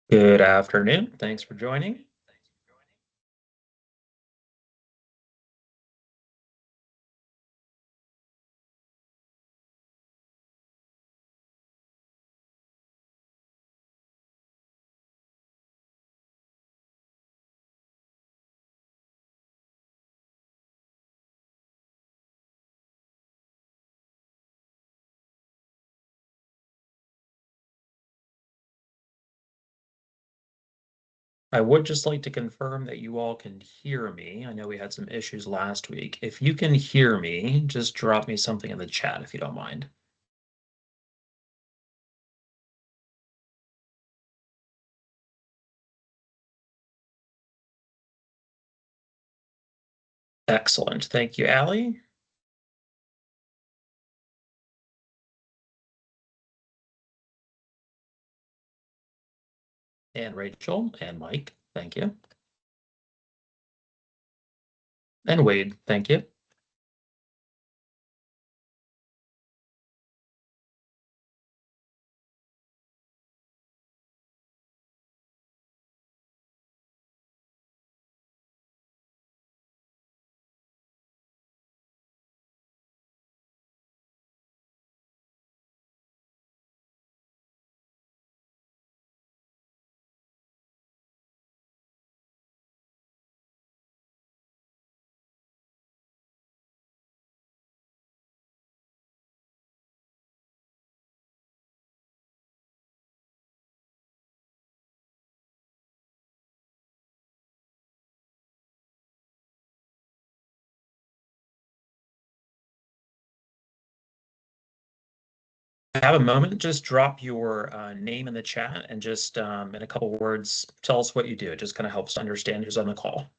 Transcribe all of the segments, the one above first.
Good afternoon. Thanks for joining. I would just like to confirm that you all can hear me. I know we had some issues last week. If you can hear me, just drop me something in the chat if you don't mind. Excellent. Thank you, Allie and Rachel and Mike. Thank you. And Wade. Thank you. Have a moment, just drop your name in the chat and just in a couple words, tell us what you do. It just kind of helps to understand who's on the call.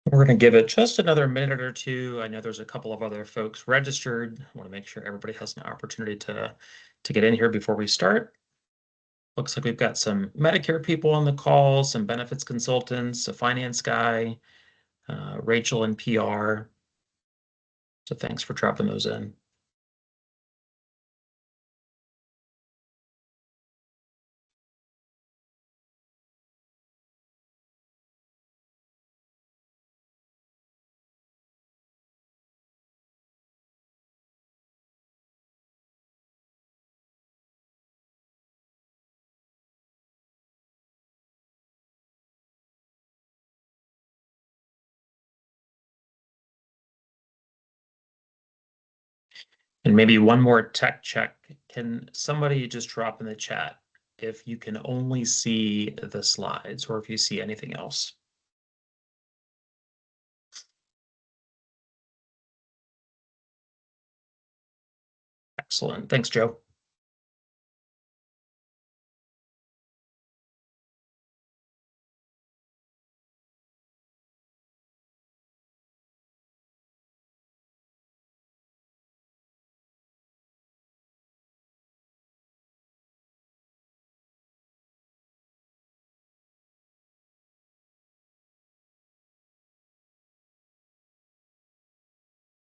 We're going to give it just another minute or two. I know there's a couple of other folks registered. I want to make sure everybody has an opportunity to get in here before we start. Looks like we've got some Medicare people on the call, some benefits consultants, a finance guy, Rachel in PR. So thanks for dropping those in. And maybe one more tech check. Can somebody just drop in the chat if you can only see the slides or if you see anything else? Excellent. Thanks, Joe.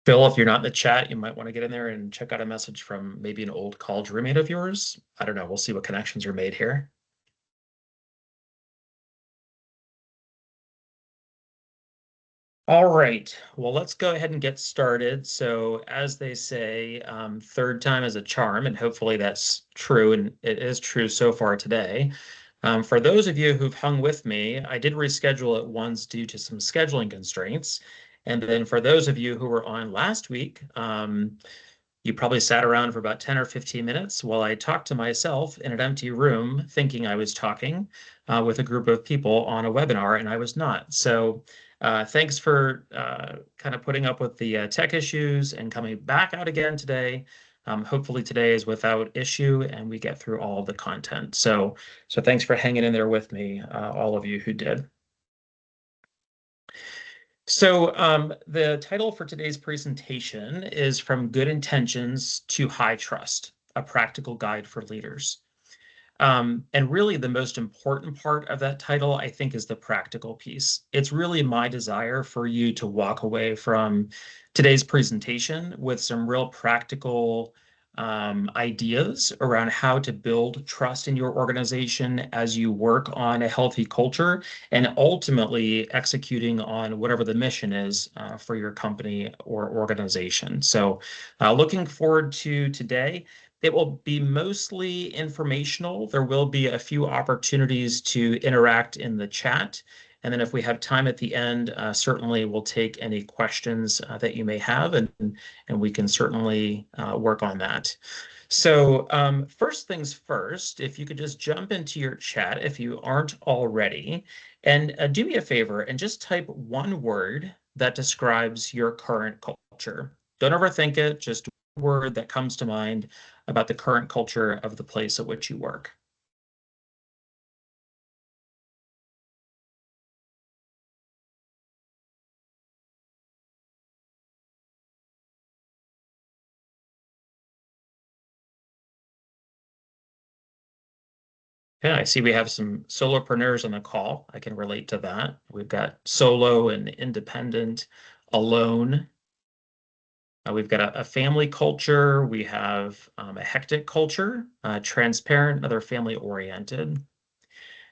Phil, if you're not in the chat, you might want to get in there and check out a message from maybe an old college roommate of yours. I don't know. We'll see what connections are made here. All right. Well, let's go ahead and get started. So, as they say, third time is a charm, and hopefully that's true, and it is true so far today. For those of you who've hung with me, I did reschedule it once due to some scheduling constraints. And then for those of you who were on last week, you probably sat around for about 10 or 15 minutes while I talked to myself in an empty room, thinking I was talking with a group of people on a webinar, and I was not. So thanks for kind of putting up with the tech issues and coming back out again today. Hopefully today is without issue and we get through all of the content. So thanks for hanging in there with me, all of you who did. So the title for today's presentation is From Good Intentions to High Trust, a Practical Guide for Leaders. And really the most important part of that title, I think, is the practical piece. It's really my desire for you to walk away from today's presentation with some real practical ideas around how to build trust in your organization as you work on a healthy culture and ultimately executing on whatever the mission is for your company or organization. So looking forward to today. It will be mostly informational. There will be a few opportunities to interact in the chat. And then if we have time at the end, certainly we'll take any questions that you may have, and we can certainly work on that. So first things first, if you could just jump into your chat if you aren't already, and do me a favor and just type one word that describes your current culture. Don't overthink it, just a word that comes to mind about the current culture of the place at which you work. Yeah, I see we have some solopreneurs on the call. I can relate to that. We've got solo and independent, alone. We've got a family culture. We have a hectic culture, transparent, another family oriented.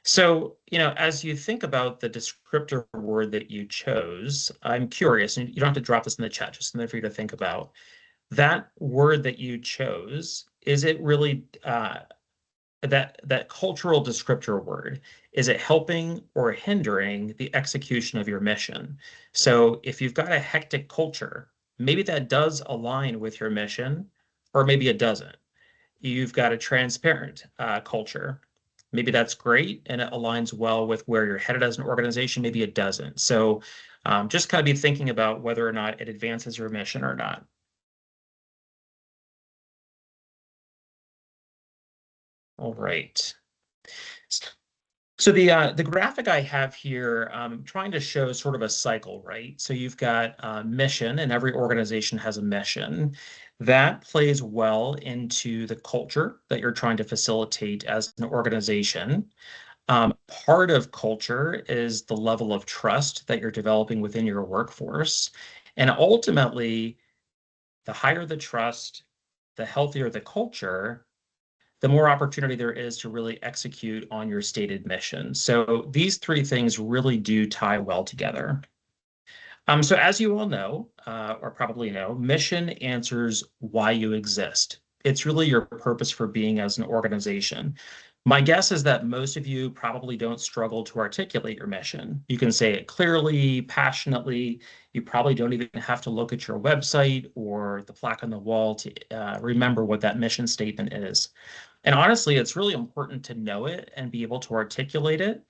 So, as you think about the descriptor word that you chose, I'm curious, and you don't have to drop this in the chat, just something for you to think about. That word that you chose, is it really that cultural descriptor word, is it helping or hindering the execution of your mission? So if you've got a hectic culture, maybe that does align with your mission, or maybe it doesn't. You've got a transparent culture. Maybe that's great and it aligns well with where you're headed as an organization. Maybe it doesn't. So just kind of be thinking about whether or not it advances your mission or not. All right. So the graphic I have here, I'm trying to show sort of a cycle, right? So you've got a mission, and every organization has a mission. That plays well into the culture that you're trying to facilitate as an organization. Part of culture is the level of trust that you're developing within your workforce. And ultimately, the higher the trust, the healthier the culture, the more opportunity there is to really execute on your stated mission. So these three things really do tie well together. So as you all know, or probably know, mission answers why you exist. It's really your purpose for being as an organization. My guess is that most of you probably don't struggle to articulate your mission. You can say it clearly, passionately. You probably don't even have to look at your website or the plaque on the wall to remember what that mission statement is. And honestly, it's really important to know it and be able to articulate it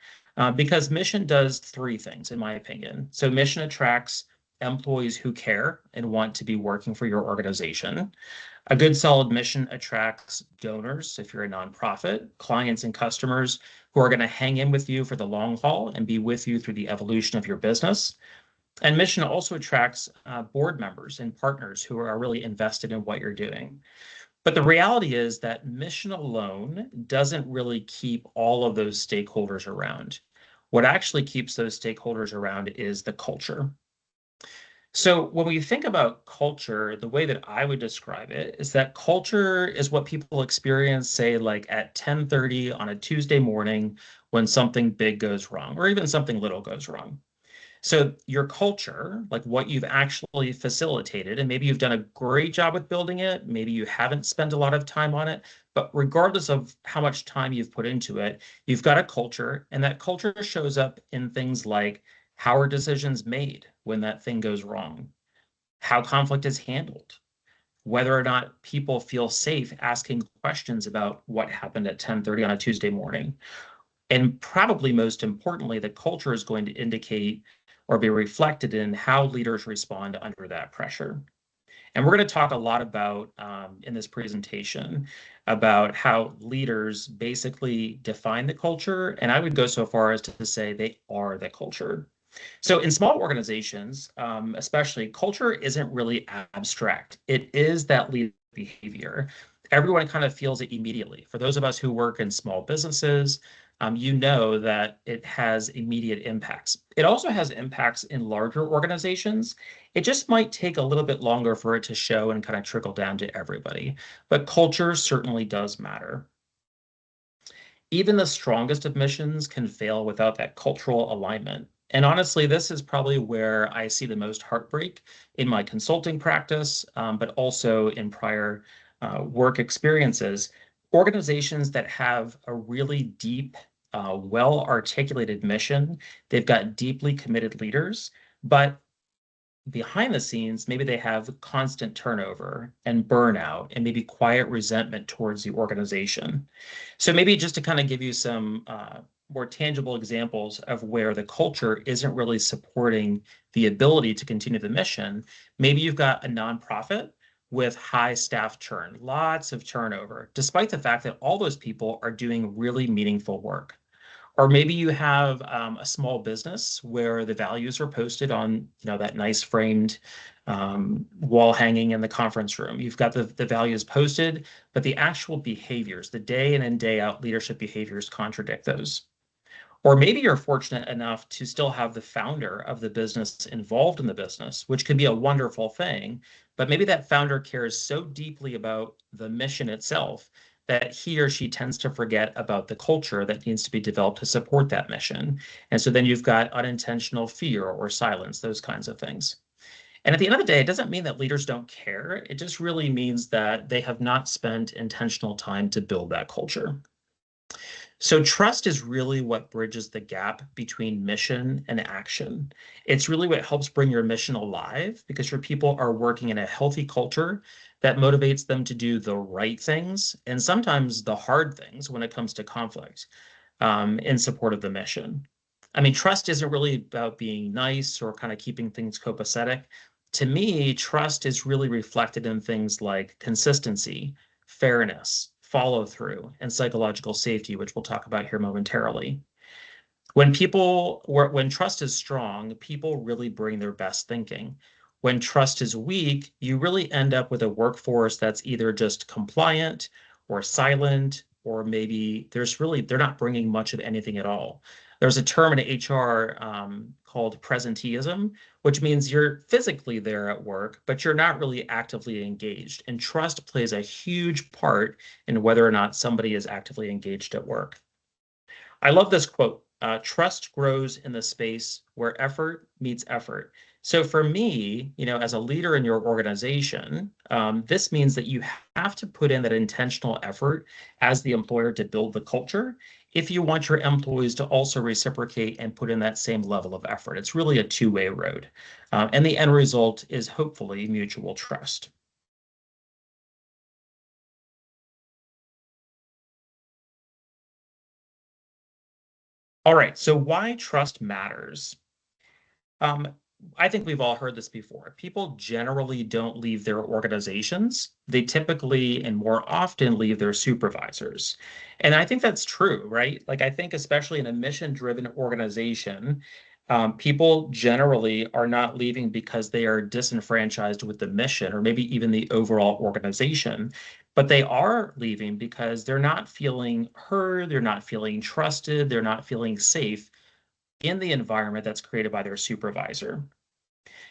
because mission does three things, in my opinion. So mission attracts employees who care and want to be working for your organization. A good solid mission attracts donors, if you're a nonprofit, clients and customers who are going to hang in with you for the long haul and be with you through the evolution of your business. And mission also attracts board members and partners who are really invested in what you're doing. But the reality is that mission alone doesn't really keep all of those stakeholders around. What actually keeps those stakeholders around is the culture. So when we think about culture, the way that I would describe it is that culture is what people experience, say, like at 10:30 on a Tuesday morning when something big goes wrong, or even something little goes wrong. So your culture, like what you've actually facilitated, and maybe you've done a great job with building it, maybe you haven't spent a lot of time on it, but regardless of how much time you've put into it, you've got a culture, and that culture shows up in things like How are decisions made when that thing goes wrong? How conflict is handled? Whether or not people feel safe asking questions about what happened at 10:30 on a Tuesday morning. And probably most importantly, the culture is going to indicate or be reflected in how leaders respond under that pressure. And we're going to talk a lot about in this presentation about how leaders basically define the culture. And I would go so far as to say they are the culture. So in small organizations, especially, culture isn't really abstract. It is that leader behavior. Everyone kind of feels it immediately. For those of us who work in small businesses, you know that it has immediate impacts. It also has impacts in larger organizations. It just might take a little bit longer for it to show and kind of trickle down to everybody. But culture certainly does matter. Even the strongest of missions can fail without that cultural alignment. And honestly, this is probably where I see the most heartbreak in my consulting practice, but also in prior work experiences. Organizations that have a really deep, well-articulated mission, they've got deeply committed leaders, but behind the scenes, maybe they have constant turnover and burnout and maybe quiet resentment towards the organization. So maybe just to kind of give you some more tangible examples of where the culture isn't really supporting the ability to continue the mission, maybe you've got a nonprofit with high staff churn, lots of turnover, despite the fact that all those people are doing really meaningful work. Or maybe you have a small business where the values are posted on, that nice framed wall hanging in the conference room. You've got the values posted, but the actual behaviors, the day in and day out leadership behaviors contradict those. Or maybe you're fortunate enough to still have the founder of the business involved in the business, which can be a wonderful thing. But maybe that founder cares so deeply about the mission itself that he or she tends to forget about the culture that needs to be developed to support that mission. And so then you've got unintentional fear or silence, those kinds of things. And at the end of the day, it doesn't mean that leaders don't care. It just really means that they have not spent intentional time to build that culture. So trust is really what bridges the gap between mission and action. It's really what helps bring your mission alive because your people are working in a healthy culture that motivates them to do the right things and sometimes the hard things when it comes to conflict in support of the mission. I mean, trust isn't really about being nice or kind of keeping things copacetic. To me, trust is really reflected in things like consistency, fairness, follow through, and psychological safety, which we'll talk about here momentarily. When trust is strong, people really bring their best thinking. When trust is weak, you really end up with a workforce that's either just compliant or silent, or maybe they're not bringing much of anything at all. There's a term in HR called presenteeism, which means you're physically there at work, but you're not really actively engaged. And trust plays a huge part in whether or not somebody is actively engaged at work. I love this quote. Trust grows in the space where effort meets effort. So for me, as a leader in your organization, this means that you have to put in that intentional effort as the employer to build the culture if you want your employees to also reciprocate and put in that same level of effort. It's really a two-way road. And the end result is hopefully mutual trust. All right, so why trust matters? Um, I think we've all heard this before. People generally don't leave their organizations. They typically and more often leave their supervisors. And I think that's true, right? Like, I think, especially in a mission-driven organization, people generally are not leaving because they are disenfranchised with the mission or maybe even the overall organization, but they are leaving because they're not feeling heard, they're not feeling trusted, they're not feeling safe in the environment that's created by their supervisor.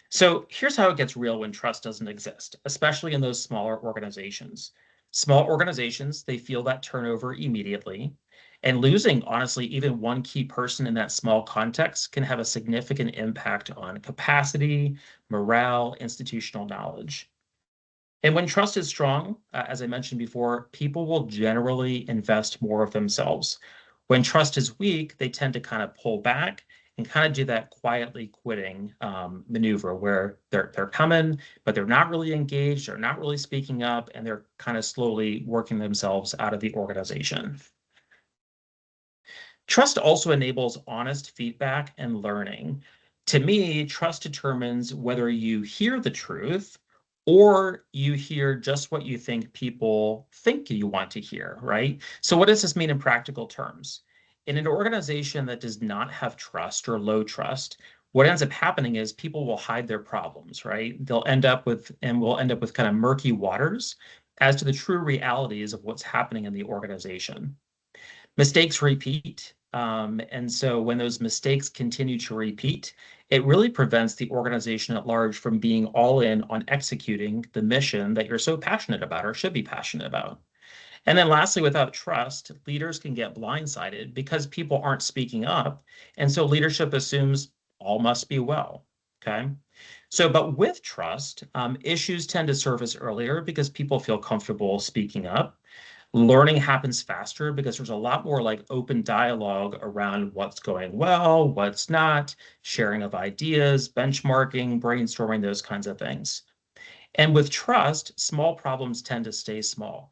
So here's how it gets real when trust doesn't exist, especially in those smaller organizations. Small organizations, they feel that turnover immediately. And losing, honestly, even one key person in that small context can have a significant impact on capacity, morale, institutional knowledge. And when trust is strong, as I mentioned before, people will generally invest more of themselves. When trust is weak, they tend to kind of pull back and kind of do that quietly quitting maneuver where they're coming, but they're not really engaged, they're not really speaking up, and they're kind of slowly working themselves out of the organization. Trust also enables honest feedback and learning. To me, trust determines whether you hear the truth or you hear just what you think people think you want to hear, right? So, what does this mean in practical terms? In an organization that does not have trust or low trust, what ends up happening is people will hide their problems, right? They'll end up with, and we'll end up with kind of murky waters as to the true realities of what's happening in the organization. Mistakes repeat. And so when those mistakes continue to repeat, it really prevents the organization at large from being all in on executing the mission that you're so passionate about or should be passionate about. And then lastly, without trust, leaders can get blindsided because people aren't speaking up. And so leadership assumes all must be well. Okay. So, but with trust, issues tend to surface earlier because people feel comfortable speaking up. Learning happens faster because there's a lot more like open dialogue around what's going well, what's not, sharing of ideas, benchmarking, brainstorming, those kinds of things. And with trust, small problems tend to stay small.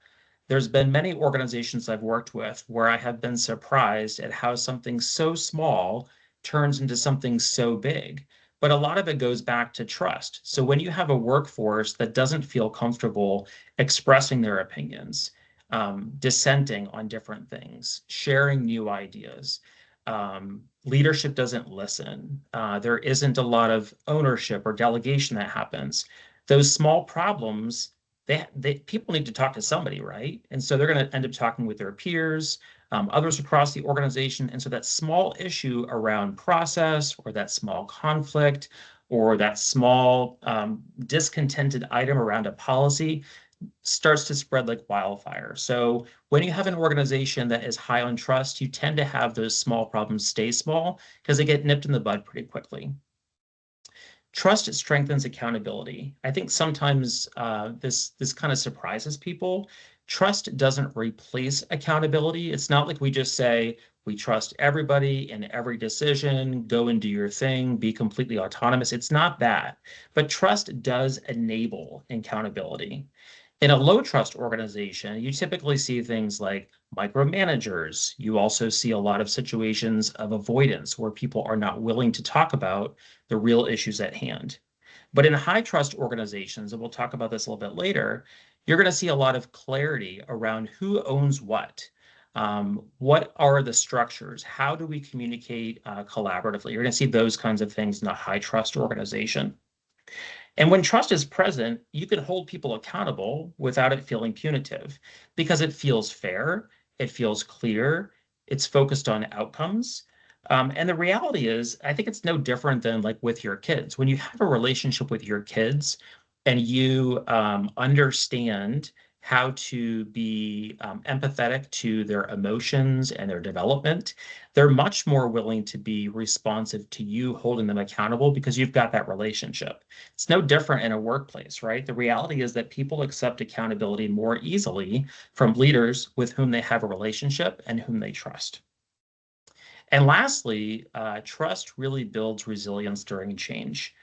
There's been many organizations I've worked with where I have been surprised at how something so small turns into something so big. But a lot of it goes back to trust. So when you have a workforce that doesn't feel comfortable expressing their opinions, dissenting on different things, sharing new ideas, leadership doesn't listen. There isn't a lot of ownership or delegation that happens. Those small problems, people need to talk to somebody, right? And so they're going to end up talking with their peers, others across the organization. And so that small issue around process or that small conflict or that small discontented item around a policy starts to spread like wildfire. So when you have an organization that is high on trust, you tend to have those small problems stay small because they get nipped in the bud pretty quickly. Trust strengthens accountability. I think sometimes this kind of surprises people. Trust doesn't replace accountability. It's not like we just say we trust everybody in every decision, go and do your thing, be completely autonomous. It's not that. But trust does enable accountability. In a low trust organization, you typically see things like micromanagers. You also see a lot of situations of avoidance where people are not willing to talk about the real issues at hand. But in high trust organizations, and we'll talk about this a little bit later, you're going to see a lot of clarity around who owns what are the structures, how do we communicate collaboratively. You're going to see those kinds of things in a high trust organization. And when trust is present, you can hold people accountable without it feeling punitive because it feels fair, it feels clear, it's focused on outcomes. And the reality is, I think it's no different than like with your kids. When you have a relationship with your kids and you understand how to be empathetic to their emotions and their development, they're much more willing to be responsive to you holding them accountable because you've got that relationship. It's no different in a workplace, right? The reality is that people accept accountability more easily from leaders with whom they have a relationship and whom they trust. And lastly, trust really builds resilience during change.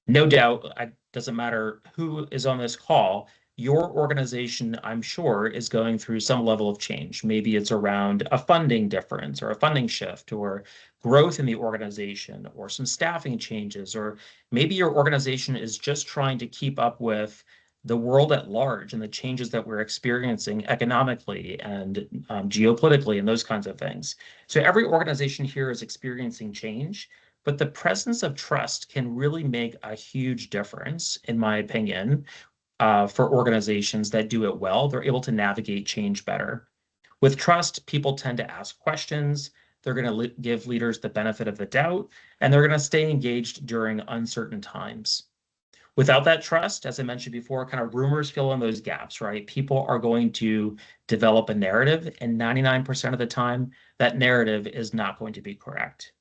No doubt, it doesn't matter who is on this call, your organization, I'm sure, is going through some level of change. Maybe it's around a funding difference or a funding shift or growth in the organization or some staffing changes, or maybe your organization is just trying to keep up with the world at large and the changes that we're experiencing economically and geopolitically and those kinds of things. So every organization here is experiencing change. But the presence of trust can really make a huge difference, in my opinion, for organizations that do it well. They're able to navigate change better. With trust, people tend to ask questions. They're going to give leaders the benefit of the doubt, and they're going to stay engaged during uncertain times. Without that trust, as I mentioned before, kind of rumors fill in those gaps, right? People are going to develop a narrative, and 99% of the time, that narrative is not going to be correct.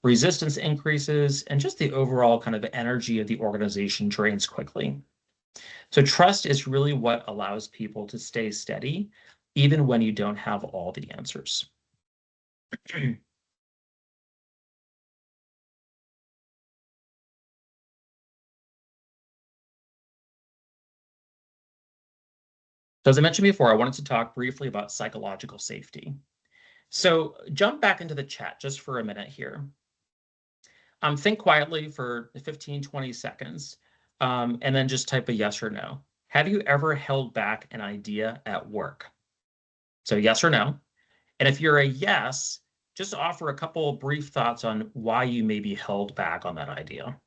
Resistance increases, and just the overall kind of energy of the organization drains quickly. So trust is really what allows people to stay steady, even when you don't have all the answers. So as I mentioned before, I wanted to talk briefly about psychological safety. So jump back into the chat just for a minute here. Think quietly for 15, 20 seconds, and then just type a yes or no. Have you ever held back an idea at work? So yes or no. And if you're a yes, just offer a couple of brief thoughts on why you may be held back on that idea.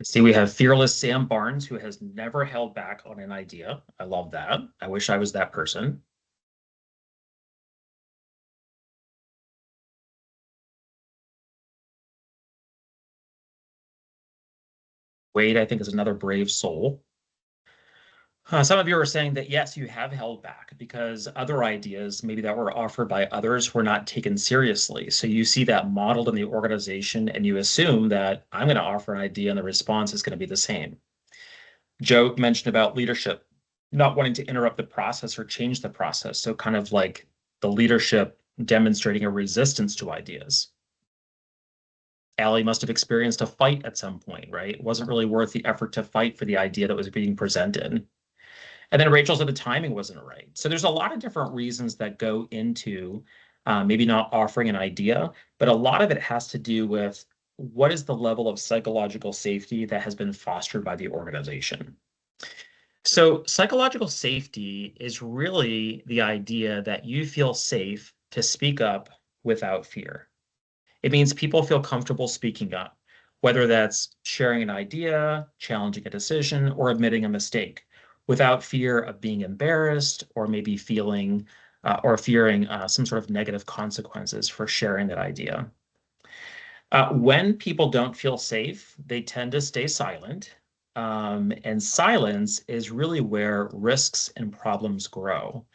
See, we have fearless Sam Barnes, who has never held back on an idea. I love that. I wish I was that person. Wade, I think, is another brave soul. Some of you are saying that yes, you have held back because other ideas, maybe that were offered by others, were not taken seriously. So you see that modeled in the organization and you assume that I'm going to offer an idea and the response is going to be the same. Joe mentioned about leadership, not wanting to interrupt the process or change the process. So kind of like the leadership demonstrating a resistance to ideas. Allie must have experienced a fight at some point, right? It wasn't really worth the effort to fight for the idea that was being presented. And then Rachel said the timing wasn't right. So there's a lot of different reasons that go into maybe not offering an idea, but a lot of it has to do with what is the level of psychological safety that has been fostered by the organization. So psychological safety is really the idea that you feel safe to speak up without fear. It means people feel comfortable speaking up, whether that's sharing an idea, challenging a decision, or admitting a mistake, without fear of being embarrassed or maybe feeling or fearing some sort of negative consequences for sharing that idea. When people don't feel safe, they tend to stay silent. And silence is really where risks and problems grow.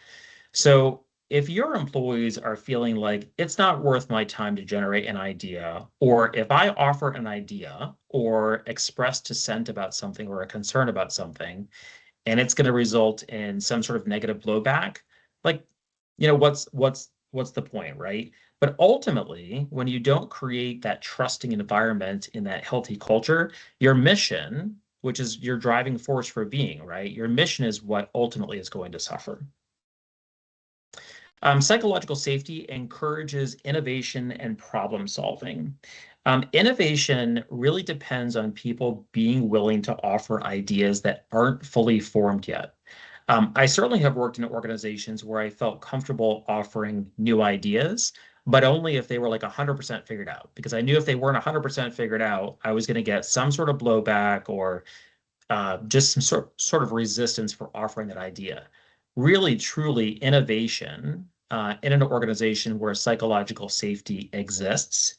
So if your employees are feeling like it's not worth my time to generate an idea, or if I offer an idea or express dissent about something or a concern about something, and it's going to result in some sort of negative blowback, like, what's the point, right? But ultimately, when you don't create that trusting environment in that healthy culture, your mission, which is your driving force for being, right? Your mission is what ultimately is going to suffer. Psychological safety encourages innovation and problem solving. Innovation really depends on people being willing to offer ideas that aren't fully formed yet. I certainly have worked in organizations where I felt comfortable offering new ideas, but only if they were like 100% figured out, because I knew if they weren't 100% figured out, I was going to get some sort of blowback or just some sort of resistance for offering that idea. Really, truly, innovation in an organization where psychological safety exists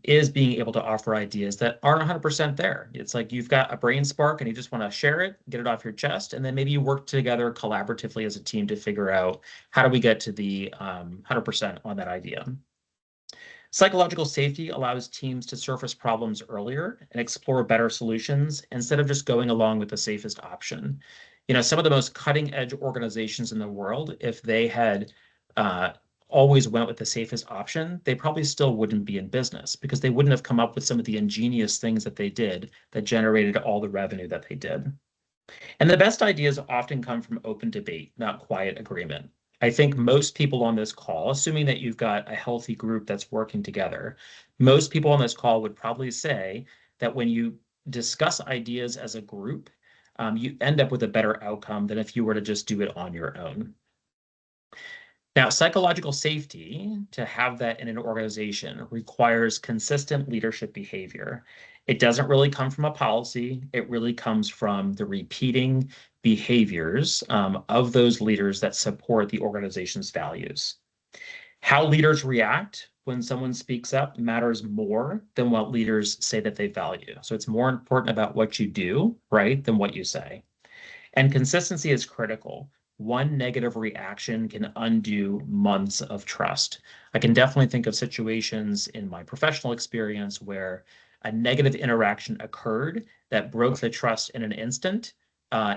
is being able to offer ideas that aren't 100% there. It's like you've got a brain spark and you just want to share it, get it off your chest, and then maybe you work together collaboratively as a team to figure out how do we get to the 100% on that idea. Psychological safety allows teams to surface problems earlier and explore better solutions instead of just going along with the safest option. Some of the most cutting edge organizations in the world, if they had uh, always went with the safest option, they probably still wouldn't be in business because they wouldn't have come up with some of the ingenious things that they did that generated all the revenue that they did. And the best ideas often come from open debate, not quiet agreement. I think most people on this call, assuming that you've got a healthy group that's working together, most people on this call would probably say that when you discuss ideas as a group, you end up with a better outcome than if you were to just do it on your own. Now, psychological safety, to have that in an organization, requires consistent leadership behavior. It doesn't really come from a policy. It really comes from the repeating behaviors of those leaders that support the organization's values. How leaders react when someone speaks up matters more than what leaders say that they value. So it's more important about what you do, right, than what you say. And consistency is critical. one negative reaction can undo months of trust. I can definitely think of situations in my professional experience where a negative interaction occurred that broke the trust in an instant,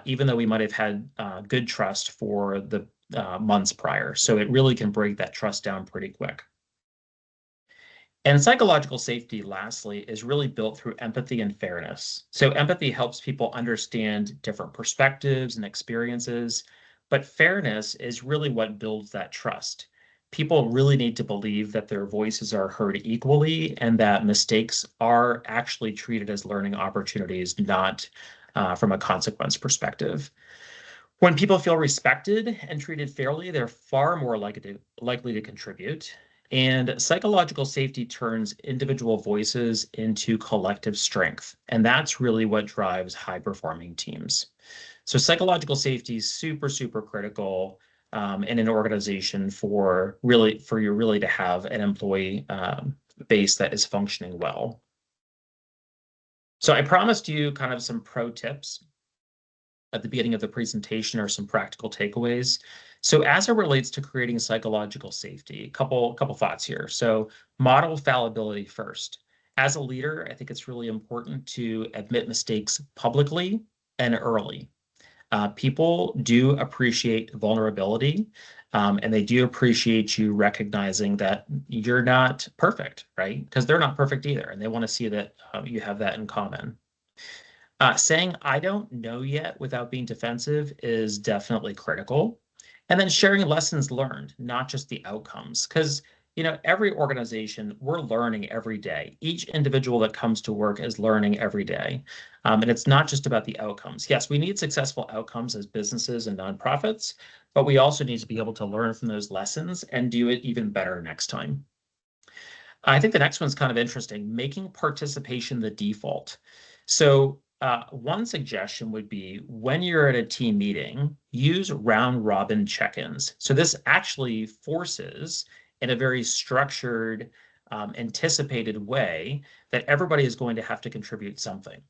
even though we might have had good trust for the months prior. So it really can break that trust down pretty quick. And psychological safety, lastly, is really built through empathy and fairness. So empathy helps people understand different perspectives and experiences, but fairness is really what builds that trust. People really need to believe that their voices are heard equally and that mistakes are actually treated as learning opportunities, not from a consequence perspective. When people feel respected and treated fairly, they're far more likely to contribute. And psychological safety turns individual voices into collective strength. And that's really what drives high performing teams. So psychological safety is super, super critical in an organization for you really to have an employee base that is functioning well. So I promised you kind of some pro tips at the beginning of the presentation are some practical takeaways. So as it relates to creating psychological safety, a couple thoughts here. So model fallibility first. As a leader, I think it's really important to admit mistakes publicly and early. People do appreciate vulnerability, and they do appreciate you recognizing that you're not perfect, right? Because they're not perfect either, and they want to see that you have that in common. Saying I don't know yet without being defensive is definitely critical. And then sharing lessons learned, not just the outcomes. Because, every organization, we're learning every day. Each individual that comes to work is learning every day. And it's not just about the outcomes. Yes, we need successful outcomes as businesses and nonprofits, but we also need to be able to learn from those lessons and do it even better next time. I think the next one's kind of interesting, making participation the default. So one suggestion would be when you're at a team meeting, use round robin check-ins. So this actually forces, in a very structured, anticipated way, that everybody is going to have to contribute something.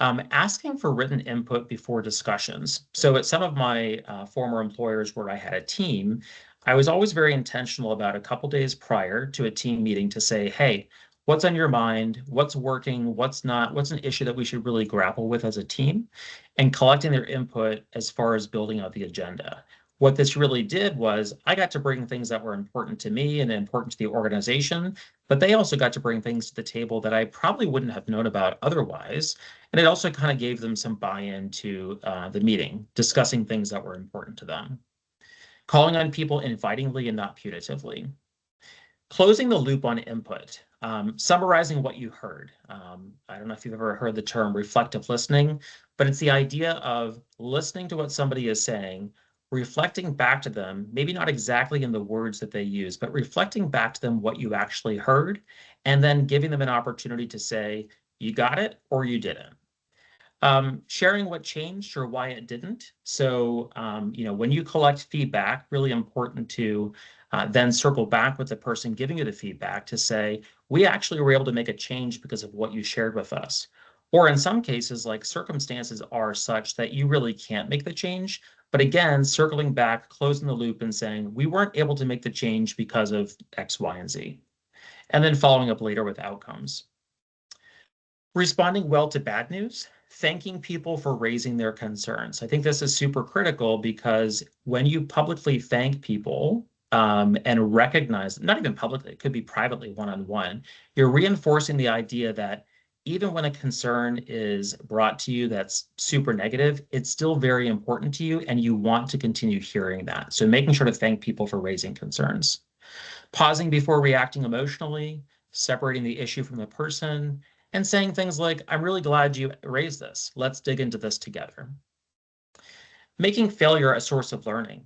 Asking for written input before discussions. So at some of my former employers where I had a team, I was always very intentional about a couple days prior to a team meeting to say, hey, what's on your mind? What's working? What's not? What's an issue that we should really grapple with as a team? And collecting their input as far as building out the agenda. What this really did was I got to bring things that were important to me and important to the organization, but they also got to bring things to the table that I probably wouldn't have known about otherwise. And it also kind of gave them some buy-in to the meeting, discussing things that were important to them. Calling on people invitingly and not punitively. Closing the loop on input. Summarizing what you heard. I don't know if you've ever heard the term reflective listening, but it's the idea of listening to what somebody is saying, reflecting back to them, maybe not exactly in the words that they use, but reflecting back to them what you actually heard, and then giving them an opportunity to say, you got it or you didn't. Sharing what changed or why it didn't. So, when you collect feedback, really important to then circle back with the person giving you the feedback to say, we actually were able to make a change because of what you shared with us. Or in some cases, like circumstances are such that you really can't make the change. But again, circling back, closing the loop and saying, we weren't able to make the change because of X, Y, and Z. And then following up later with outcomes. Responding well to bad news, thanking people for raising their concerns. I think this is super critical because when you publicly thank people and recognize, not even publicly, it could be privately one-on-one, you're reinforcing the idea that even when a concern is brought to you that's super negative, it's still very important to you and you want to continue hearing that. So making sure to thank people for raising concerns. Pausing before reacting emotionally, separating the issue from the person, and saying things like, I'm really glad you raised this. Let's dig into this together. Making failure a source of learning.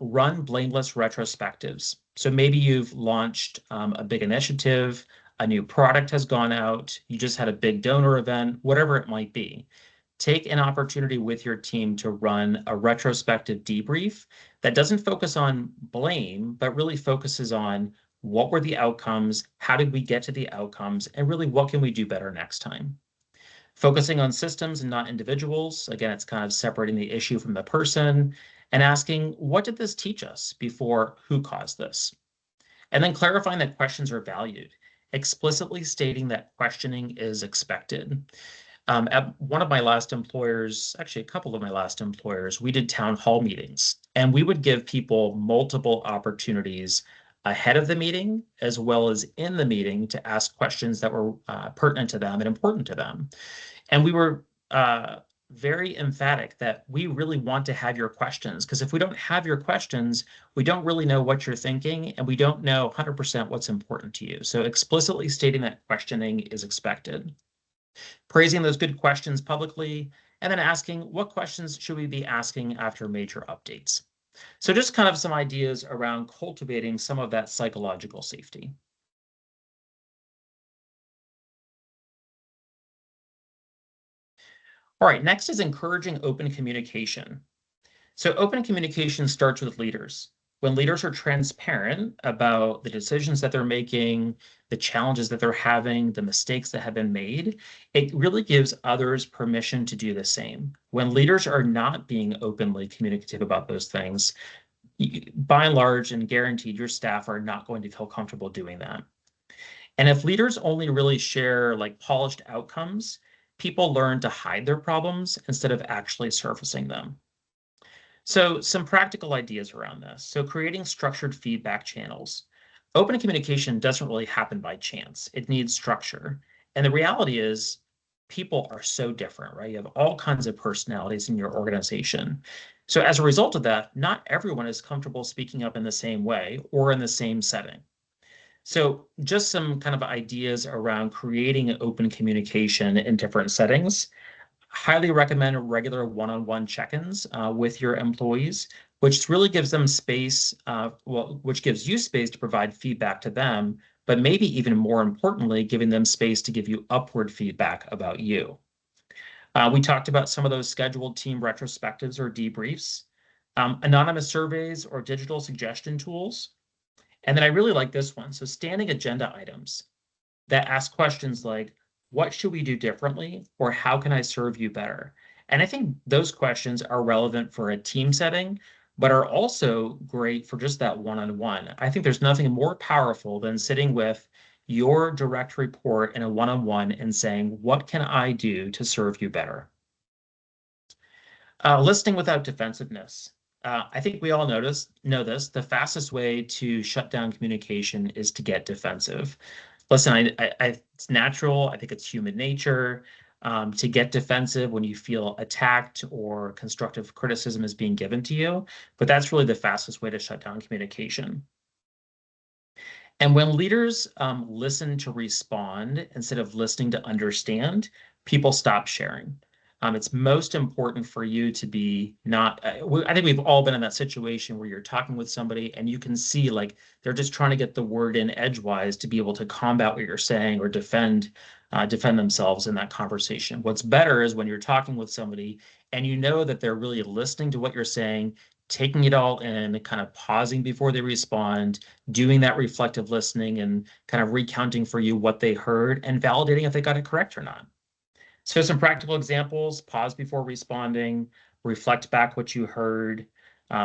Run blameless retrospectives. So maybe you've launched a big initiative, a new product has gone out, you just had a big donor event, whatever it might be. Take an opportunity with your team to run a retrospective debrief that doesn't focus on blame, but really focuses on what were the outcomes, how did we get to the outcomes, and really what can we do better next time. Focusing on systems and not individuals. Again, it's kind of separating the issue from the person. and asking, what did this teach us before who caused this? And then clarifying that questions are valued, explicitly stating that questioning is expected. At one of my last employers, actually a couple of my last employers, we did town hall meetings, and we would give people multiple opportunities ahead of the meeting as well as in the meeting to ask questions that were pertinent to them and important to them. And we were very emphatic that we really want to have your questions, because if we don't have your questions, we don't really know what you're thinking, and we don't know 100% what's important to you. So explicitly stating that questioning is expected. Praising those good questions publicly, and then asking what questions should we be asking after major updates. So just kind of some ideas around cultivating some of that psychological safety. All right, next is encouraging open communication. So open communication starts with leaders. When leaders are transparent about the decisions that they're making, the challenges that they're having, the mistakes that have been made, it really gives others permission to do the same. When leaders are not being openly communicative about those things, by and large and guaranteed, your staff are not going to feel comfortable doing that. And if leaders only really share like polished outcomes, people learn to hide their problems instead of actually surfacing them. So some practical ideas around this. So creating structured feedback channels. Open communication doesn't really happen by chance. It needs structure. And the reality is people are so different, right? You have all kinds of personalities in your organization. So as a result of that, not everyone is comfortable speaking up in the same way or in the same setting. So just some kind of ideas around creating open communication in different settings. Highly recommend regular one-on-one check-ins with your employees, which really gives them space, which gives you space to provide feedback to them, but maybe even more importantly, giving them space to give you upward feedback about you. We talked about some of those scheduled team retrospectives or debriefs, anonymous surveys or digital suggestion tools. And then I really like this one. So standing agenda items that ask questions like, what should we do differently? Or how can I serve you better? And I think those questions are relevant for a team setting, but are also great for just that one-on-one. I think there's nothing more powerful than sitting with your direct report in a one-on-one and saying, what can I do to serve you better? Listening without defensiveness. I think we all know this. The fastest way to shut down communication is to get defensive. Listen, it's natural. I think it's human nature to get defensive when you feel attacked or constructive criticism is being given to you. But that's really the fastest way to shut down communication. And when leaders listen to respond instead of listening to understand, people stop sharing. It's most important for you to be not, I think we've all been in that situation where you're talking with somebody and you can see like they're just trying to get the word in edgewise to be able to combat what you're saying or defend themselves in that conversation. What's better is when you're talking with somebody and you know that they're really listening to what you're saying, taking it all in, kind of pausing before they respond, doing that reflective listening and kind of recounting for you what they heard and validating if they got it correct or not. So some practical examples: pause before responding, reflect back what you heard,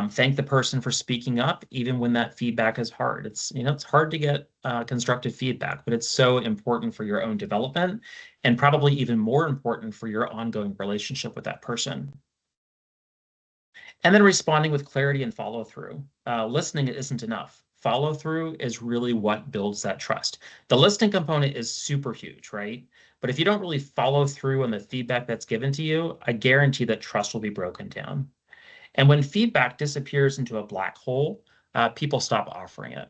thank the person for speaking up, even when that feedback is hard. It's hard to get constructive feedback, but it's so important for your own development and probably even more important for your ongoing relationship with that person. And then responding with clarity and follow through. Listening isn't enough. Follow through is really what builds that trust. The listening component is super huge, right? But if you don't really follow through on the feedback that's given to you, I guarantee that trust will be broken down. And when feedback disappears into a black hole, people stop offering it.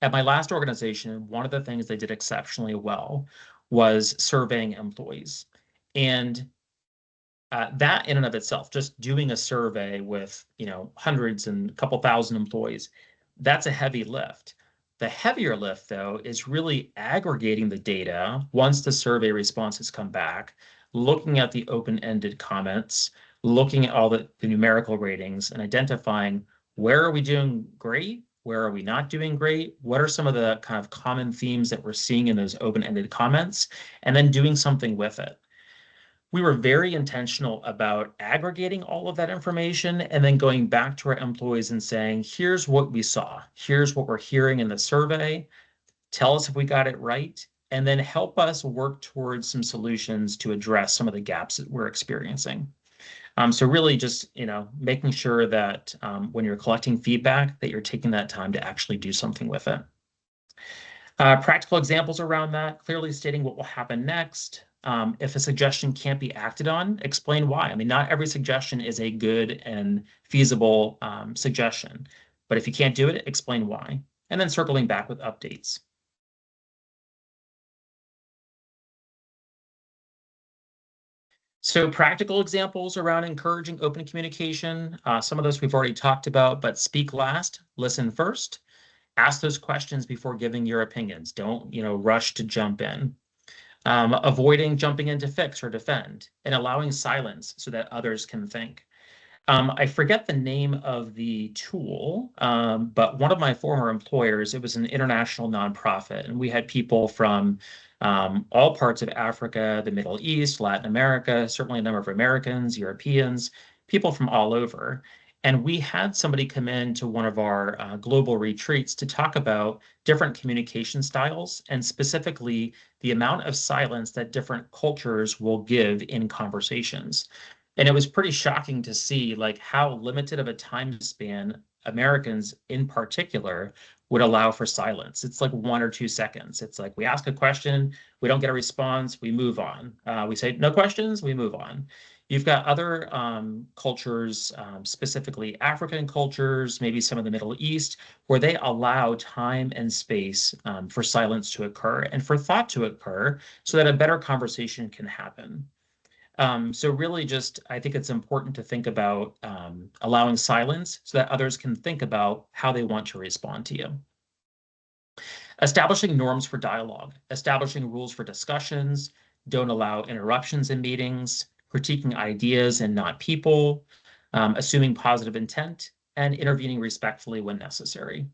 At my last organization, one of the things they did exceptionally well was surveying employees. And that in and of itself, just doing a survey with hundreds and a couple thousand employees, that's a heavy lift. The heavier lift, though, is really aggregating the data once the survey responses come back, looking at the open-ended comments, looking at all the numerical ratings, and identifying where are we doing great, where are we not doing great, what are some of the kind of common themes that we're seeing in those open-ended comments, and then doing something with it. We were very intentional about aggregating all of that information and then going back to our employees and saying, here's what we saw, here's what we're hearing in the survey, tell us if we got it right, and then help us work towards some solutions to address some of the gaps that we're experiencing. So really just, making sure that when you're collecting feedback, that you're taking that time to actually do something with it. Practical examples around that, clearly stating what will happen next. If a suggestion can't be acted on, explain why. I mean, not every suggestion is a good and feasible suggestion, but if you can't do it, explain why. And then circling back with updates. So practical examples around encouraging open communication. Some of those we've already talked about, but speak last, listen first. Ask those questions before giving your opinions. Don't, rush to jump in. Avoiding jumping in to fix or defend, and allowing silence so that others can think. I forget the name of the tool, but one of my former employers, it was an international nonprofit, and we had people from all parts of Africa, the Middle East, Latin America, certainly a number of Americans, Europeans, people from all over. And we had somebody come in to one of our global retreats to talk about different communication styles and specifically the amount of silence that different cultures will give in conversations. And it was pretty shocking to see like how limited of a time span Americans in particular would allow for silence. It's like 1 or 2 seconds. It's like we ask a question, we don't get a response, we move on. We say no questions, we move on. You've got other cultures, specifically African cultures, maybe some of the Middle East, where they allow time and space for silence to occur and for thought to occur so that a better conversation can happen. So really just, I think it's important to think about allowing silence so that others can think about how they want to respond to you. Establishing norms for dialogue, establishing rules for discussions, don't allow interruptions in meetings, critiquing ideas and not people, assuming positive intent, and intervening respectfully when necessary.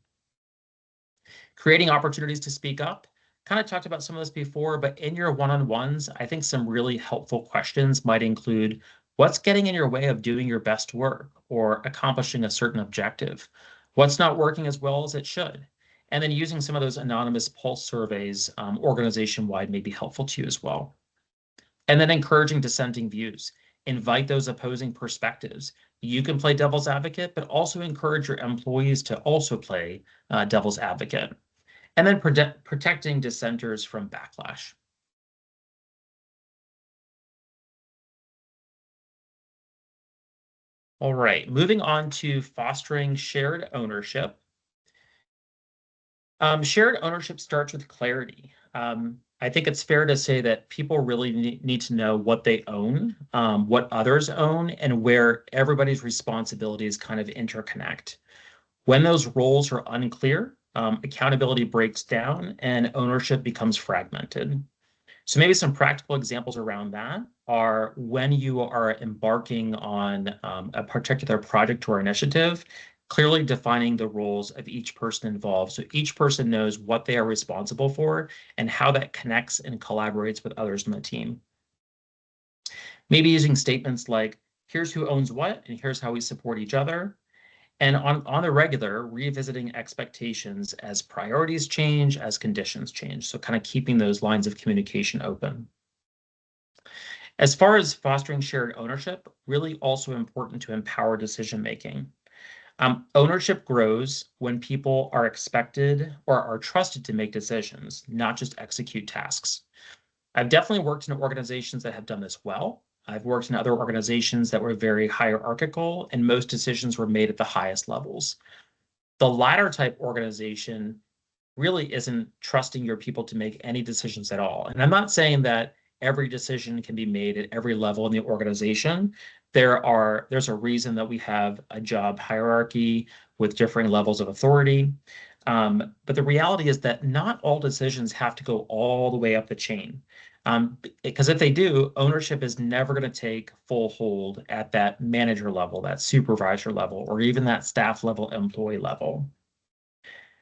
Creating opportunities to speak up. Kind of talked about some of this before, but in your one-on-ones, I think some really helpful questions might include what's getting in your way of doing your best work or accomplishing a certain objective? What's not working as well as it should? And then using some of those anonymous pulse surveys organization-wide may be helpful to you as well. And then encouraging dissenting views. Invite those opposing perspectives. You can play devil's advocate, but also encourage your employees to also play devil's advocate. And then protecting dissenters from backlash. All right, moving on to fostering shared ownership. Shared ownership starts with clarity. I think it's fair to say that people really need to know what they own, what others own, and where everybody's responsibilities kind of interconnect. When those roles are unclear, accountability breaks down and ownership becomes fragmented. So maybe some practical examples around that are when you are embarking on a particular project or initiative, clearly defining the roles of each person involved. So each person knows what they are responsible for and how that connects and collaborates with others in the team. Maybe using statements like, here's who owns what, and here's how we support each other. And on the regular, revisiting expectations as priorities change, as conditions change. So kind of keeping those lines of communication open. As far as fostering shared ownership, really also important to empower decision-making. Ownership grows when people are expected or are trusted to make decisions, not just execute tasks. I've definitely worked in organizations that have done this well. I've worked in other organizations that were very hierarchical and most decisions were made at the highest levels. The latter type organization really isn't trusting your people to make any decisions at all. And I'm not saying that every decision can be made at every level in the organization. There's a reason that we have a job hierarchy with differing levels of authority. But the reality is that not all decisions have to go all the way up the chain. Because if they do, ownership is never going to take full hold at that manager level, that supervisor level, or even that staff level employee level.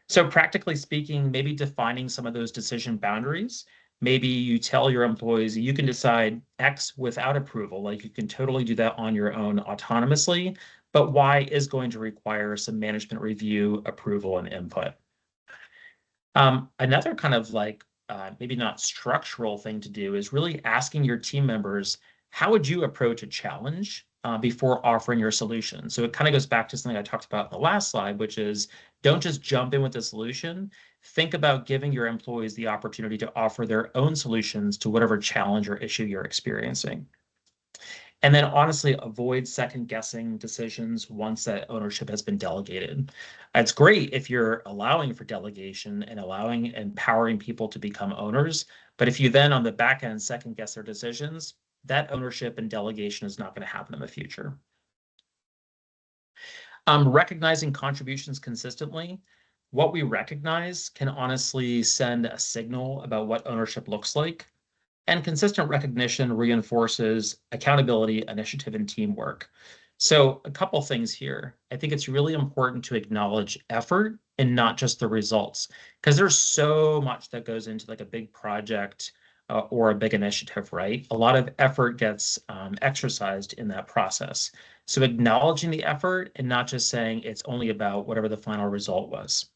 So practically speaking, maybe defining some of those decision boundaries, Maybe you tell your employees you can decide X without approval, like you can totally do that on your own autonomously, but Y is going to require some management review, approval, and input. Another kind of like maybe not structural thing to do is really asking your team members, how would you approach a challenge before offering your solution? So it kind of goes back to something I talked about in the last slide, which is don't just jump in with the solution. Think about giving your employees the opportunity to offer their own solutions to whatever challenge or issue you're experiencing. And then honestly, avoid second guessing decisions once that ownership has been delegated. It's great if you're allowing for delegation and allowing, empowering people to become owners. But if you then on the back end second guess their decisions, that ownership and delegation is not going to happen in the future. Recognizing contributions consistently. What we recognize can honestly send a signal about what ownership looks like. And consistent recognition reinforces accountability, initiative, and teamwork. So a couple things here. I think it's really important to acknowledge effort and not just the results, because there's so much that goes into like a big project or a big initiative, right? A lot of effort gets exercised in that process. So acknowledging the effort and not just saying it's only about whatever the final result was.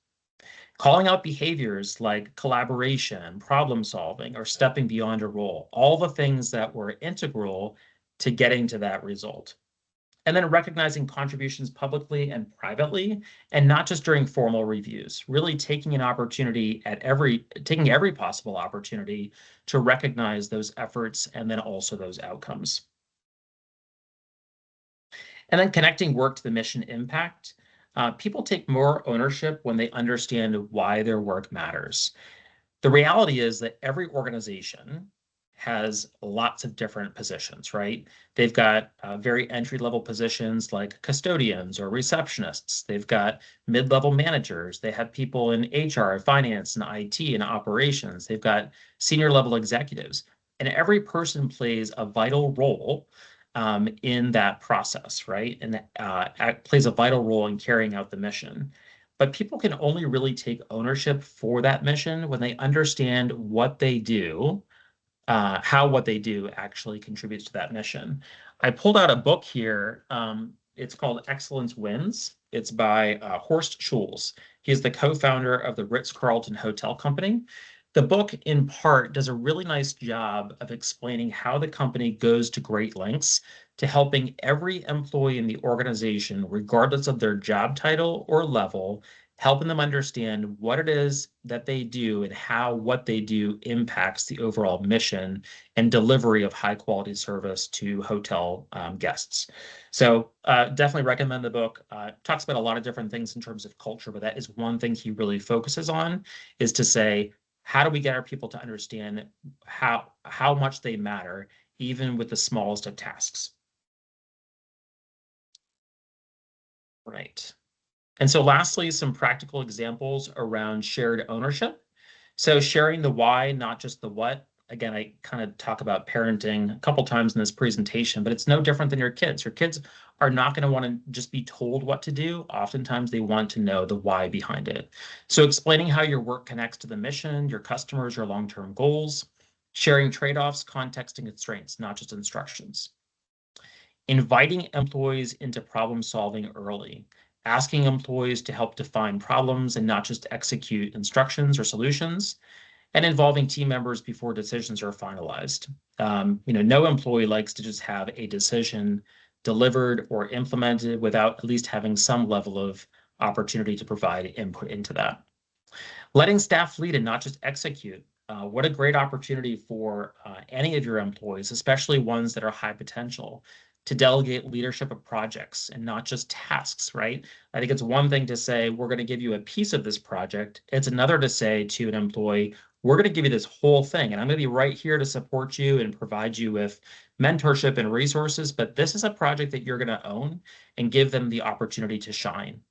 Calling out behaviors like collaboration, problem solving, or stepping beyond a role, all the things that were integral to getting to that result. And then recognizing contributions publicly and privately, and not just during formal reviews, really taking taking every possible opportunity to recognize those efforts and then also those outcomes. And then connecting work to the mission impact. People take more ownership when they understand why their work matters. The reality is that every organization has lots of different positions, right? They've got very entry-level positions like custodians or receptionists. They've got mid-level managers. They have people in HR, finance, and IT and operations. They've got senior-level executives. And every person plays a vital role in that process, right? And plays a vital role in carrying out the mission. But people can only really take ownership for that mission when they understand what they do, how what they do actually contributes to that mission. I pulled out a book here. It's called Excellence Wins. It's by Horst Schulze. He's the co-founder of the Ritz-Carlton Hotel Company. The book, in part, does a really nice job of explaining how the company goes to great lengths to helping every employee in the organization, regardless of their job title or level, helping them understand what it is that they do and how what they do impacts the overall mission and delivery of high quality service to hotel guests. So definitely recommend the book. Talks about a lot of different things in terms of culture, but that is one thing he really focuses on, is to say, how do we get our people to understand how much they matter, even with the smallest of tasks? Right. And so lastly, some practical examples around shared ownership. So sharing the why, not just the what. Again, I kind of talk about parenting a couple times in this presentation, but it's no different than your kids. Your kids are not going to want to just be told what to do. Oftentimes they want to know the why behind it. So explaining how your work connects to the mission, your customers, your long-term goals, sharing trade-offs, context, and constraints, not just instructions. Inviting employees into problem solving early, asking employees to help define problems and not just execute instructions or solutions, and involving team members before decisions are finalized. No employee likes to just have a decision delivered or implemented without at least having some level of opportunity to provide input into that. Letting staff lead and not just execute. What a great opportunity for any of your employees, especially ones that are high potential, to delegate leadership of projects and not just tasks, right? I think it's one thing to say, we're going to give you a piece of this project. It's another to say to an employee, we're going to give you this whole thing, and I'm going to be right here to support you and provide you with mentorship and resources, but this is a project that you're going to own, and give them the opportunity to shine.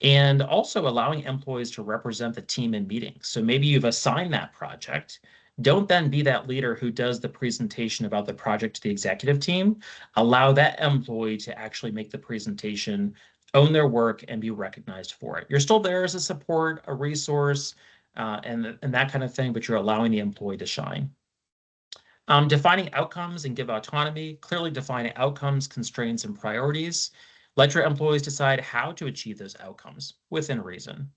And also allowing employees to represent the team in meetings. So maybe you've assigned that project. Don't then be that leader who does the presentation about the project to the executive team. Allow that employee to actually make the presentation, own their work, and be recognized for it. You're still there as a support, a resource, and that kind of thing, but you're allowing the employee to shine. Defining outcomes and give autonomy, clearly define outcomes, constraints, and priorities. Let your employees decide how to achieve those outcomes within reason.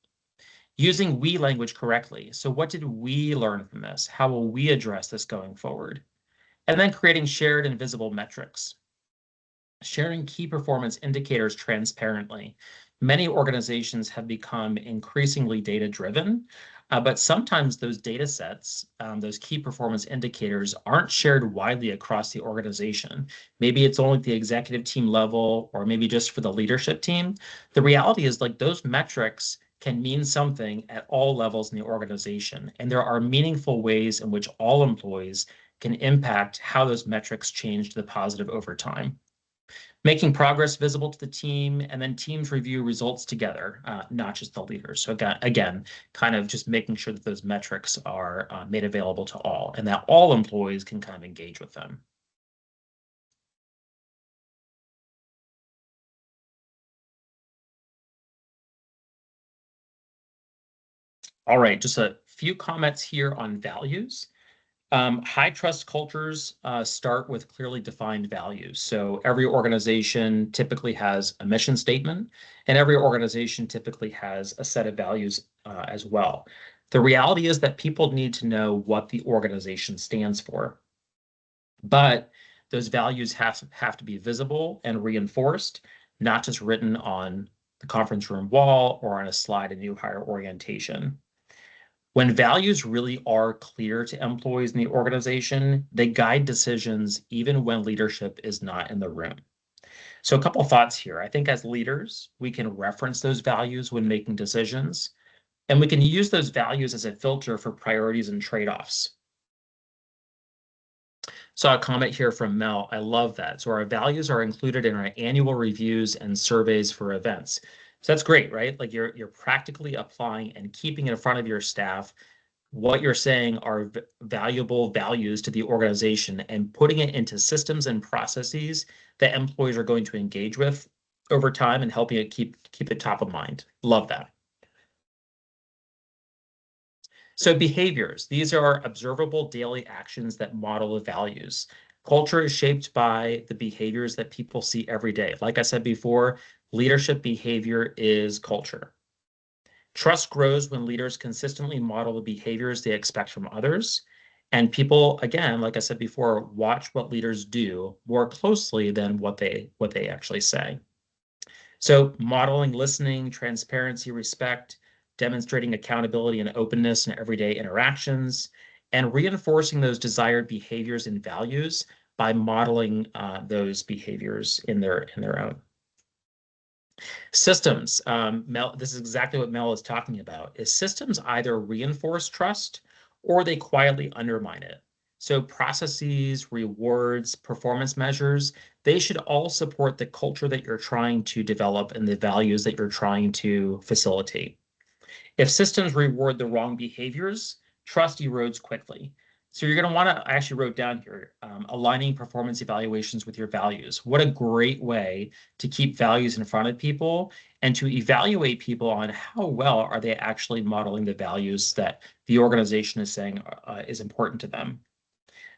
Using we language correctly. So what did we learn from this? How will we address this going forward? And then creating shared and visible metrics. Sharing key performance indicators transparently. Many organizations have become increasingly data-driven, but sometimes those data sets, those key performance indicators, aren't shared widely across the organization. Maybe it's only at the executive team level, or maybe just for the leadership team. The reality is, like, those metrics can mean something at all levels in the organization, and there are meaningful ways in which all employees can impact how those metrics change to the positive over time. Making progress visible to the team, and then teams review results together, not just the leaders. So again, kind of just making sure that those metrics are made available to all, and that all employees can kind of engage with them. All right, just a few comments here on values. High trust cultures start with clearly defined values. So every organization typically has a mission statement, and every organization typically has a set of values as well. The reality is that people need to know what the organization stands for, but those values have to be visible and reinforced, not just written on the conference room wall or on a slide in new hire orientation. When values really are clear to employees in the organization, they guide decisions even when leadership is not in the room. So a couple thoughts here. I think as leaders, we can reference those values when making decisions, and we can use those values as a filter for priorities and trade-offs. So a comment here from Mel. I love that. So our values are included in our annual reviews and surveys for events. So that's great, right? Like you're practically applying and keeping in front of your staff what you're saying are valuable values to the organization and putting it into systems and processes that employees are going to engage with over time and helping it keep it top of mind. Love that. So behaviors, these are observable daily actions that model the values. Culture is shaped by the behaviors that people see every day. Like I said before, leadership behavior is culture. Trust grows when leaders consistently model the behaviors they expect from others. And people, again, like I said before, watch what leaders do more closely than what they actually say. So modeling listening, transparency, respect, demonstrating accountability and openness in everyday interactions, and reinforcing those desired behaviors and values by modeling those behaviors in their own. Systems, Mel, this is exactly what Mel is talking about, is systems either reinforce trust or they quietly undermine it. So processes, rewards, performance measures, they should all support the culture that you're trying to develop and the values that you're trying to facilitate. If systems reward the wrong behaviors, trust erodes quickly. So you're going to want to, I actually wrote down here, aligning performance evaluations with your values. What a great way to keep values in front of people and to evaluate people on how well are they actually modeling the values that the organization is saying is important to them.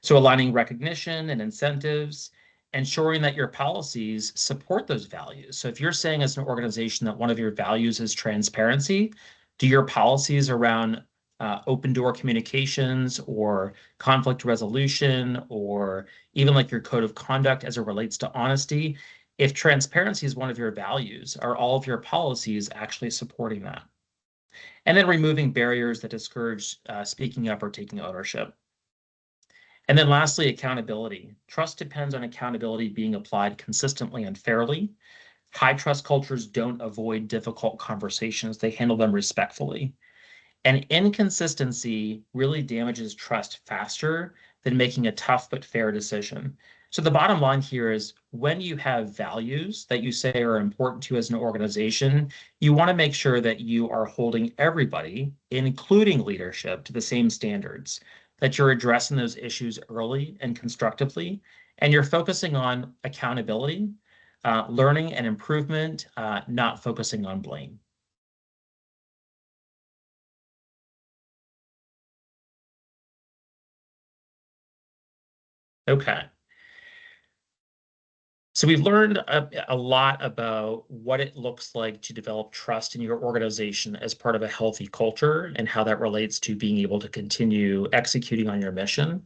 So aligning recognition and incentives, ensuring that your policies support those values. So if you're saying as an organization that one of your values is transparency, do your policies around open door communications or conflict resolution or even like your code of conduct as it relates to honesty, if transparency is one of your values, are all of your policies actually supporting that? And then removing barriers that discourage speaking up or taking ownership. And then lastly, accountability. Trust depends on accountability being applied consistently and fairly. High trust cultures don't avoid difficult conversations, they handle them respectfully. And inconsistency really damages trust faster than making a tough but fair decision. So the bottom line here is when you have values that you say are important to you as an organization, you want to make sure that you are holding everybody, including leadership, to the same standards, that you're addressing those issues early and constructively, and you're focusing on accountability, learning and improvement, not focusing on blame. Okay. So we've learned a lot about what it looks like to develop trust in your organization as part of a healthy culture and how that relates to being able to continue executing on your mission.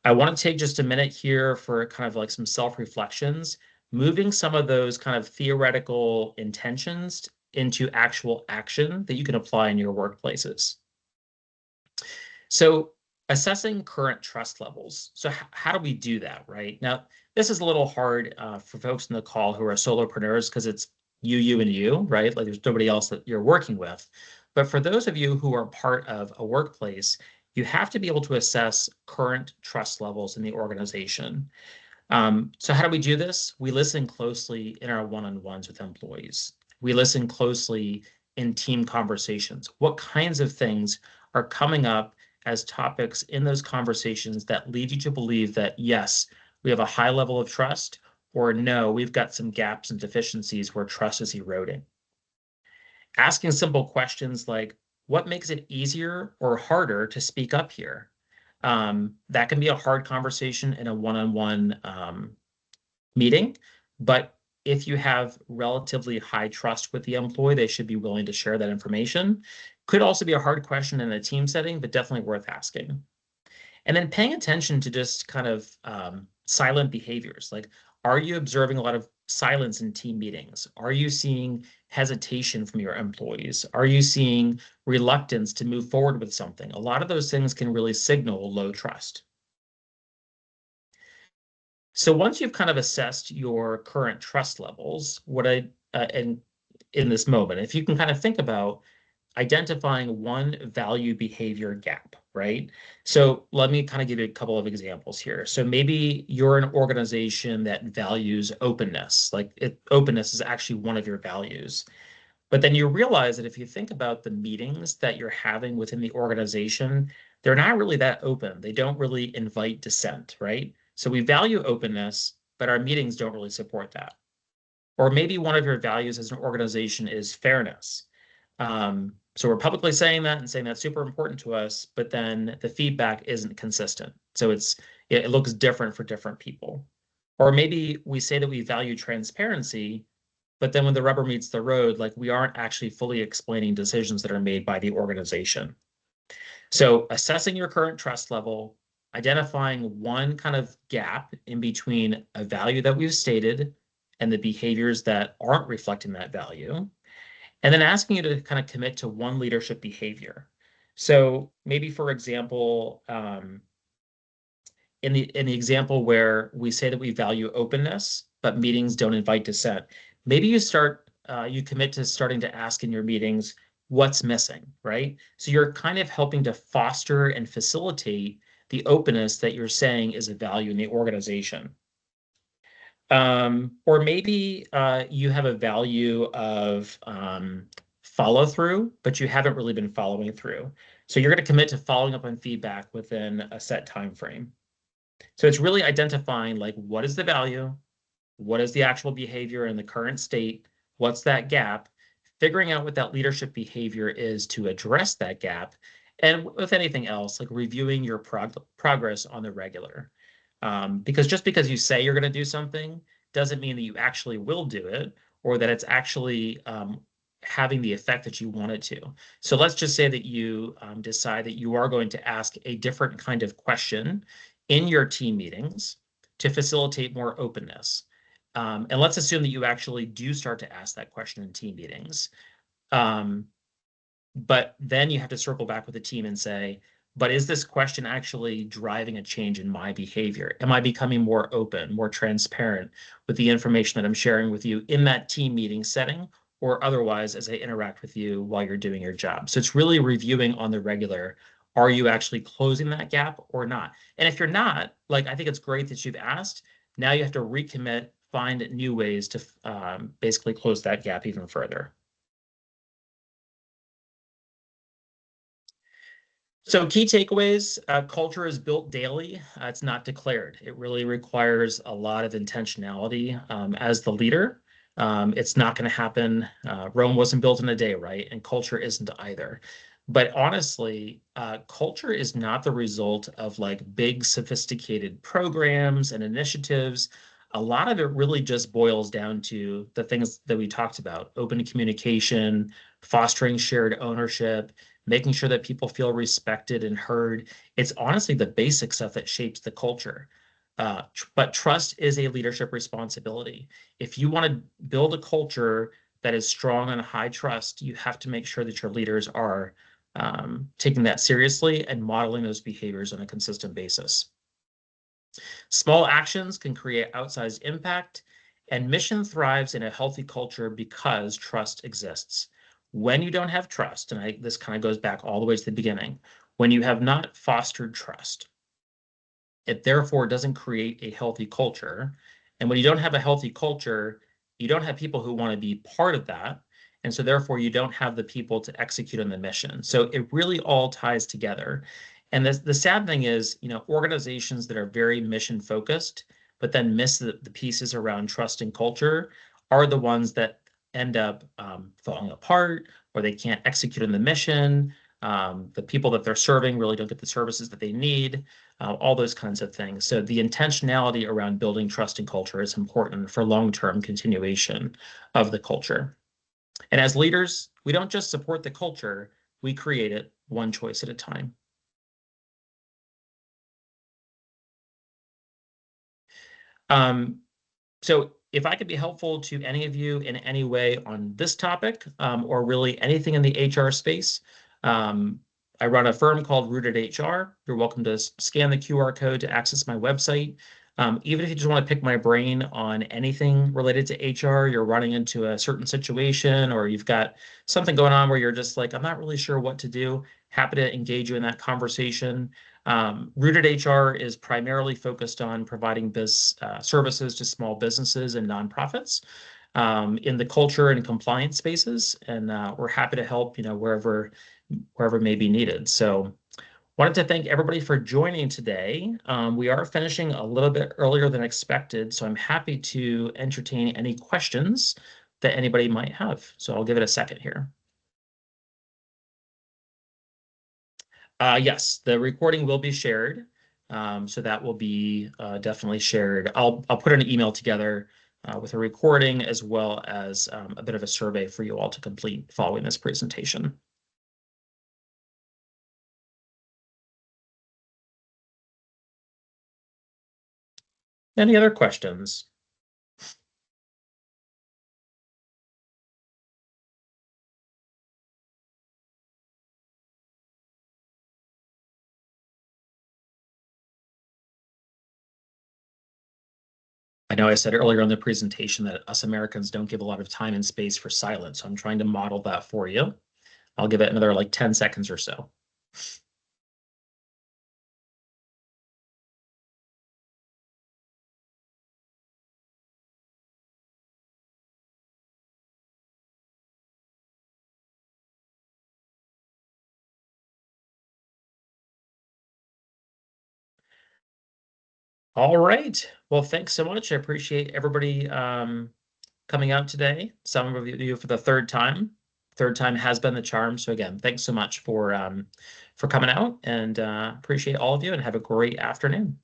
I want to take just a minute here for kind of like some self-reflections, moving some of those kind of theoretical intentions into actual action that you can apply in your workplaces. So assessing current trust levels. So how do we do that, right? Now, this is a little hard for folks in the call who are solopreneurs because it's you, and you, right? Like there's nobody else that you're working with. But for those of you who are part of a workplace, you have to be able to assess current trust levels in the organization. So how do we do this? We listen closely in our one-on-ones with employees. We listen closely in team conversations. What kinds of things are coming up as topics in those conversations that lead you to believe that, yes, we have a high level of trust, or no, we've got some gaps and deficiencies where trust is eroding? Asking simple questions like, what makes it easier or harder to speak up here? That can be a hard conversation in a one-on-one meeting, but if you have relatively high trust with the employee, they should be willing to share that information. Could also be a hard question in a team setting, but definitely worth asking. And then paying attention to just kind of silent behaviors. Like, are you observing a lot of silence in team meetings? Are you seeing hesitation from your employees? Are you seeing reluctance to move forward with something? A lot of those things can really signal low trust. So once you've kind of assessed your current trust levels, and in this moment, if you can kind of think about identifying one value behavior gap, right? So let me kind of give you a couple of examples here. So maybe you're an organization that values openness, openness is actually one of your values. But then you realize that if you think about the meetings that you're having within the organization, they're not really that open. They don't really invite dissent, right? So we value openness, but our meetings don't really support that. Or maybe one of your values as an organization is fairness. So we're publicly saying that and saying that's super important to us, but then the feedback isn't consistent. So it looks different for different people. Or maybe we say that we value transparency, but then when the rubber meets the road, like we aren't actually fully explaining decisions that are made by the organization. So assessing your current trust level, identifying one kind of gap in between a value that we've stated and the behaviors that aren't reflecting that value, and then asking you to kind of commit to one leadership behavior. So maybe, for example, in the example where we say that we value openness, but meetings don't invite dissent, maybe you commit to starting to ask in your meetings what's missing, right? So you're kind of helping to foster and facilitate the openness that you're saying is a value in the organization. Or maybe you have a value of follow through, but you haven't really been following through. So you're going to commit to following up on feedback within a set time frame. So it's really identifying like what is the value, what is the actual behavior in the current state, what's that gap, figuring out what that leadership behavior is to address that gap, and with anything else, like reviewing your progress on the regular. Because just because you say you're going to do something doesn't mean that you actually will do it or that it's actually having the effect that you want it to. So let's just say that you decide that you are going to ask a different kind of question in your team meetings to facilitate more openness. And let's assume that you actually do start to ask that question in team meetings. But then you have to circle back with the team and say, but is this question actually driving a change in my behavior? Am I becoming more open, more transparent with the information that I'm sharing with you in that team meeting setting or otherwise as I interact with you while you're doing your job? So it's really reviewing on the regular. Are you actually closing that gap or not? And if you're not, like, I think it's great that you've asked. Now you have to recommit, find new ways to basically close that gap even further. So key takeaways, culture is built daily. It's not declared. It really requires a lot of intentionality as the leader. It's not going to happen. Rome wasn't built in a day, right? And culture isn't either. But honestly, culture is not the result of like big, sophisticated programs and initiatives. A lot of it really just boils down to the things that we talked about: open communication, fostering shared ownership, making sure that people feel respected and heard. It's honestly the basic stuff that shapes the culture. But trust is a leadership responsibility. If you want to build a culture that is strong on high trust, you have to make sure that your leaders are taking that seriously and modeling those behaviors on a consistent basis. Small actions can create outsized impact, and mission thrives in a healthy culture because trust exists. When you don't have trust, and this kind of goes back all the way to the beginning, when you have not fostered trust, it therefore doesn't create a healthy culture. And when you don't have a healthy culture, you don't have people who want to be part of that. And so therefore you don't have the people to execute on the mission. So it really all ties together. And the sad thing is, organizations that are very mission focused, but then miss the pieces around trust and culture are the ones that end up falling apart, or they can't execute on the mission. The people that they're serving really don't get the services that they need, all those kinds of things. So the intentionality around building trust and culture is important for long-term continuation of the culture. And as leaders, we don't just support the culture, we create it one choice at a time. Um, so if I could be helpful to any of you in any way on this topic, or really anything in the HR space, I run a firm called Rooted HR. You're welcome to scan the QR code to access my website. Even if you just want to pick my brain on anything related to HR, you're running into a certain situation, or you've got something going on where you're just like, I'm not really sure what to do, happy to engage you in that conversation. Rooted HR is primarily focused on providing services to small businesses and nonprofits in the culture and compliance spaces, and we're happy to help, wherever may be needed. So, wanted to thank everybody for joining today. We are finishing a little bit earlier than expected, so I'm happy to entertain any questions that anybody might have. So I'll give it a second here. Yes, the recording will be shared. So that will be definitely shared. I'll put an email together with a recording as well as a bit of a survey for you all to complete following this presentation. Any other questions? I know I said earlier in the presentation that us Americans don't give a lot of time and space for silence, so I'm trying to model that for you. I'll give it another like 10 seconds or so. All right. Well, thanks so much. I appreciate everybody coming out today. Some of you for the third time. Third time has been the charm. So again, thanks so much for coming out, and appreciate all of you, and have a great afternoon.